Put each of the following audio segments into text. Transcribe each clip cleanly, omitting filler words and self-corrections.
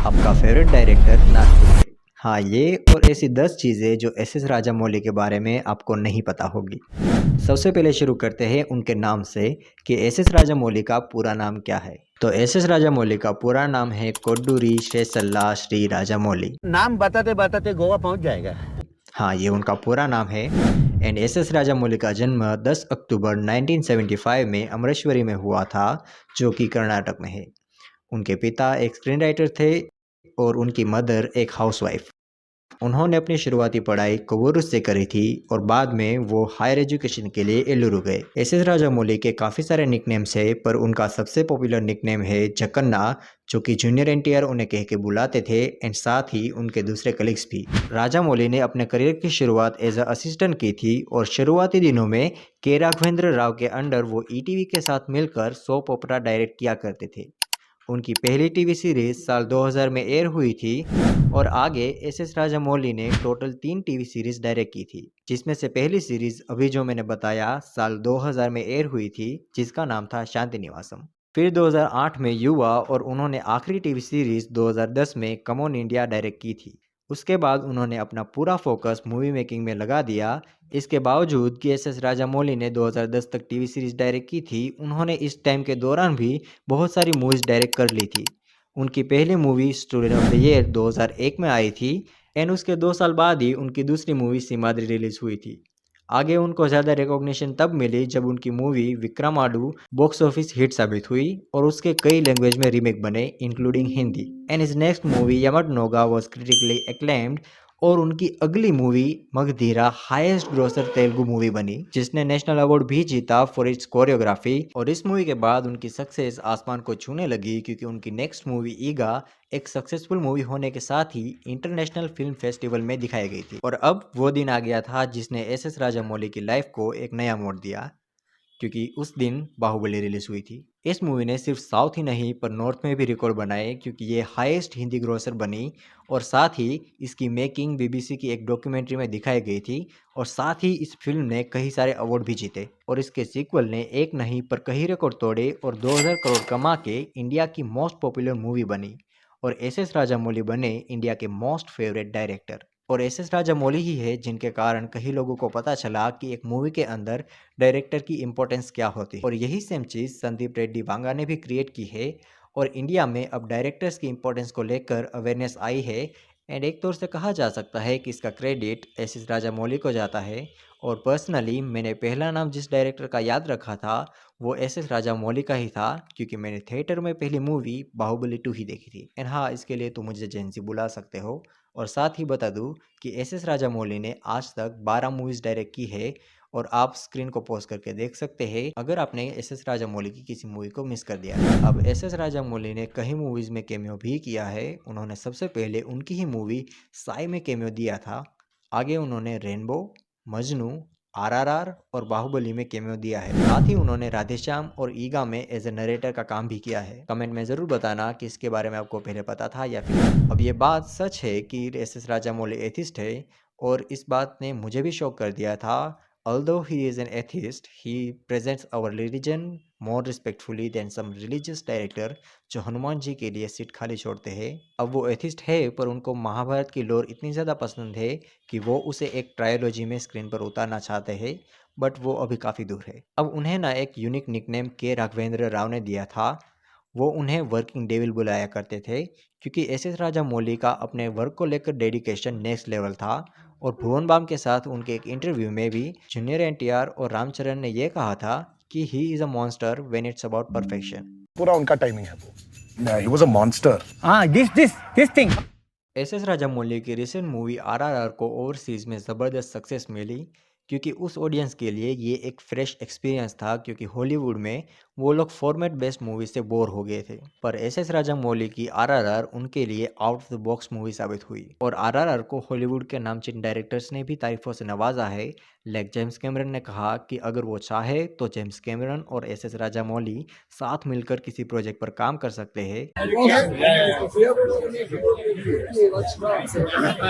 आपका favourite director Nagpur. हाँ, ये और ऐसी 10 चीज़ें जो एस एस राजामौली के बारे में आपको नहीं पता होगी। सबसे पहले शुरू करते हैं उनके नाम से कि एस एस राजामौली का पूरा नाम क्या है। तो एस एस राजामौली का पूरा नाम है कोड्डूरी शेषल्ला श्री राजामौली। नाम बताते बताते गोवा पहुंच जाएगा। हाँ, ये उनका पूरा नाम है। एंड एस एस राजामौली का जन्म 10 अक्टूबर 1975 में अमरेश्वरी में हुआ था, जो कि कर्नाटक में है। उनके पिता एक स्क्रीन राइटर थे और उनकी मदर एक हाउसवाइफ। उन्होंने अपनी शुरुआती पढ़ाई कोवूरू से करी थी और बाद में वो हायर एजुकेशन के लिए एलुरु गए। एस एस राजामौली के काफ़ी सारे निकनेम्स है, पर उनका सबसे पॉपुलर निकनेम है जकन्ना, जो कि जूनियर एनटीआर उन्हें कह के बुलाते थे एंड साथ ही उनके दूसरे कलीग्स भी। राजामौली ने अपने करियर की शुरुआत एज अ असिस्टेंट की थी और शुरुआती दिनों में के राघवेंद्र राव के अंडर वो ईटीवी के साथ मिलकर सोप ओपरा डायरेक्ट किया करते थे। उनकी पहली टीवी सीरीज साल 2000 में एयर हुई थी और आगे एस एस राजामौली ने टोटल 3 टीवी सीरीज डायरेक्ट की थी, जिसमें से पहली सीरीज अभी जो मैंने बताया साल 2000 में एयर हुई थी, जिसका नाम था शांति निवासम। फिर 2008 में युवा और उन्होंने आखिरी टीवी सीरीज 2010 में कम ऑन इंडिया डायरेक्ट की थी। उसके बाद उन्होंने अपना पूरा फोकस मूवी मेकिंग में लगा दिया। इसके बावजूद कि एस एस राजामौली ने 2010 तक टीवी सीरीज डायरेक्ट की थी, उन्होंने इस टाइम के दौरान भी बहुत सारी मूवीज डायरेक्ट कर ली थी। उनकी पहली movie student of the year 2001 में आई थी एंड उसके 2 साल बाद ही उनकी दूसरी मूवी सीमाद्री रिलीज हुई थी। आगे उनको ज़्यादा रिकॉग्निशन तब मिली जब उनकी movie Vikramarkudu box office hit साबित हुई और उसके कई लैंग्वेज में रीमेक बने including Hindi. And his next movie Yamadonga was critically acclaimed और उनकी अगली movie Magadheera highest grosser Telugu movie बनी, जिसने नेशनल अवार्ड भी जीता फॉर इट्स कोरियोग्राफी। और इस मूवी के बाद उनकी सक्सेस आसमान को छूने लगी, क्योंकि उनकी नेक्स्ट मूवी ईगा एक सक्सेसफुल मूवी होने के साथ ही इंटरनेशनल फिल्म फेस्टिवल में दिखाई गई थी। और अब वो दिन आ गया था जिसने एस एस राजामौली की लाइफ को एक नया मोड़ दिया, क्योंकि उस दिन बाहुबली रिलीज हुई थी। इस मूवी ने सिर्फ साउथ ही नहीं पर नॉर्थ में भी रिकॉर्ड बनाए, क्योंकि ये हाईएस्ट हिंदी ग्रोसर बनी और साथ ही इसकी मेकिंग बीबीसी की एक डॉक्यूमेंट्री में दिखाई गई थी। और साथ ही इस फिल्म ने कई सारे अवार्ड भी जीते और इसके सीक्वल ने एक नहीं पर कई रिकॉर्ड तोड़े और 2000 करोड़ कमा के इंडिया की मोस्ट पॉपुलर मूवी बनी और एस एस राजामौली बने इंडिया के मोस्ट फेवरेट डायरेक्टर। और एस एस राजामौली ही है जिनके कारण कई लोगों को पता चला कि एक मूवी के अंदर डायरेक्टर की इंपॉर्टेंस क्या होती है। और यही सेम चीज़ संदीप रेड्डी वांगा ने भी क्रिएट की है और इंडिया में अब डायरेक्टर्स की इंपॉर्टेंस को लेकर अवेयरनेस आई है। एंड एक तौर से कहा जा सकता है कि इसका क्रेडिट एस एस राजामौली को जाता है। और पर्सनली मैंने पहला नाम जिस डायरेक्टर का याद रखा था वो एस एस राजामौली का ही था, क्योंकि मैंने थिएटर में पहली मूवी बाहुबली 2 ही देखी थी। एंड हाँ, इसके लिए तो मुझे जेंसी बुला सकते हो। और साथ ही बता दूं कि एस एस राजामौली ने आज तक 12 मूवीज़ डायरेक्ट की है और आप स्क्रीन को पॉज करके देख सकते हैं अगर आपने एस एस राजामौली की किसी मूवी को मिस कर दिया है। अब एस एस राजामौली ने कई मूवीज़ में कैमियो भी किया है। उन्होंने सबसे पहले उनकी ही मूवी साई में कैमियो दिया था। आगे उन्होंने रेनबो, मजनू, आरआरआर और बाहुबली में कैमियो दिया है। साथ ही उन्होंने राधेश्याम और ईगा में एज ए नरेटर का काम भी किया है। कमेंट में ज़रूर बताना कि इसके बारे में आपको पहले पता था या फिर। अब ये बात सच है कि एस एस राजामौली एथिस्ट है और इस बात ने मुझे भी शॉक कर दिया था। Although he is an atheist, he presents our religion more respectfully than some religious director जो हनुमान जी के लिए सीट खाली छोड़ते हैं। अब वो एथिस्ट है पर उनको महाभारत की लोर इतनी ज़्यादा पसंद है कि वो उसे एक ट्रायोलॉजी में स्क्रीन पर उतारना चाहते हैं, बट वो अभी काफ़ी दूर है। अब उन्हें ना एक यूनिक निकनेम के राघवेंद्र राव ने दिया था। वो उन्हें वर्किंग डेविल बुलाया करते थे, क्योंकि एस एस राजामौली का अपने वर्क को लेकर डेडिकेशन नेक्स्ट लेवल था। और भुवन बाम के साथ उनके एक इंटरव्यू में भी जूनियर एनटीआर और रामचरण ने यह कहा था कि he is a monster when it's about perfection. पूरा उनका टाइमिंग है वो। He was a monster. This thing. S S Rajamouli की रिसेंट मूवी आरआरआर को ओवरसीज़ में ज़बरदस्त सक्सेस मिली, क्योंकि उस ऑडियंस के लिए ये एक फ्रेश एक्सपीरियंस था, क्योंकि हॉलीवुड में वो लोग फॉर्मेट बेस्ड मूवी से बोर हो गए थे। पर एस एस राजामौली की आरआरआर उनके लिए out of the box movie साबित हुई और आरआरआर को हॉलीवुड के नामचीन डायरेक्टर्स ने भी तारीफों से नवाजा है। लाइक जेम्स कैमरन ने कहा कि अगर वो चाहे तो जेम्स कैमरन और एस एस राजामौली साथ मिलकर किसी प्रोजेक्ट पर काम कर सकते हैं।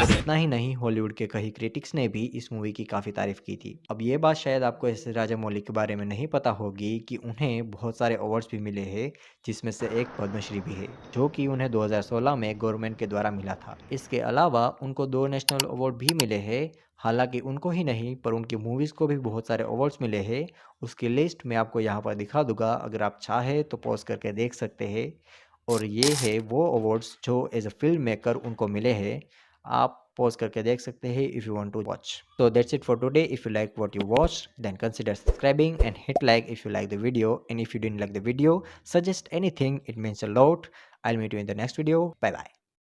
इतना ही नहीं, हॉलीवुड के कई क्रिटिक्स ने भी इस मूवी की काफ़ी तारीफ की थी। अब ये बात शायद आपको एस एस राजामौली के बारे में नहीं पता होगी कि उन्हें बहुत सारे अवार्ड्स भी मिले हैं, जिसमें से एक पद्मश्री भी है, जो कि उन्हें 2016 में गवर्नमेंट के द्वारा मिला था। इसके अलावा उनको 2 नेशनल अवार्ड भी मिले हैं। हालांकि उनको ही नहीं, पर उनकी मूवीज़ को भी बहुत सारे अवार्ड्स मिले हैं। उसकी लिस्ट मैं आपको यहाँ पर दिखा दूंगा, अगर आप चाहे तो पॉज करके देख सकते हैं। और ये है वो अवार्ड्स जो एज अ फिल्म मेकर उनको मिले हैं। आप पॉज करके देख सकते हैं if you want to watch. So that's it for today. If you like what you watched, then consider subscribing and hit like if you like the video. And if you didn't like the video, suggest anything, it means a lot. I'll meet you in the next video. Bye bye.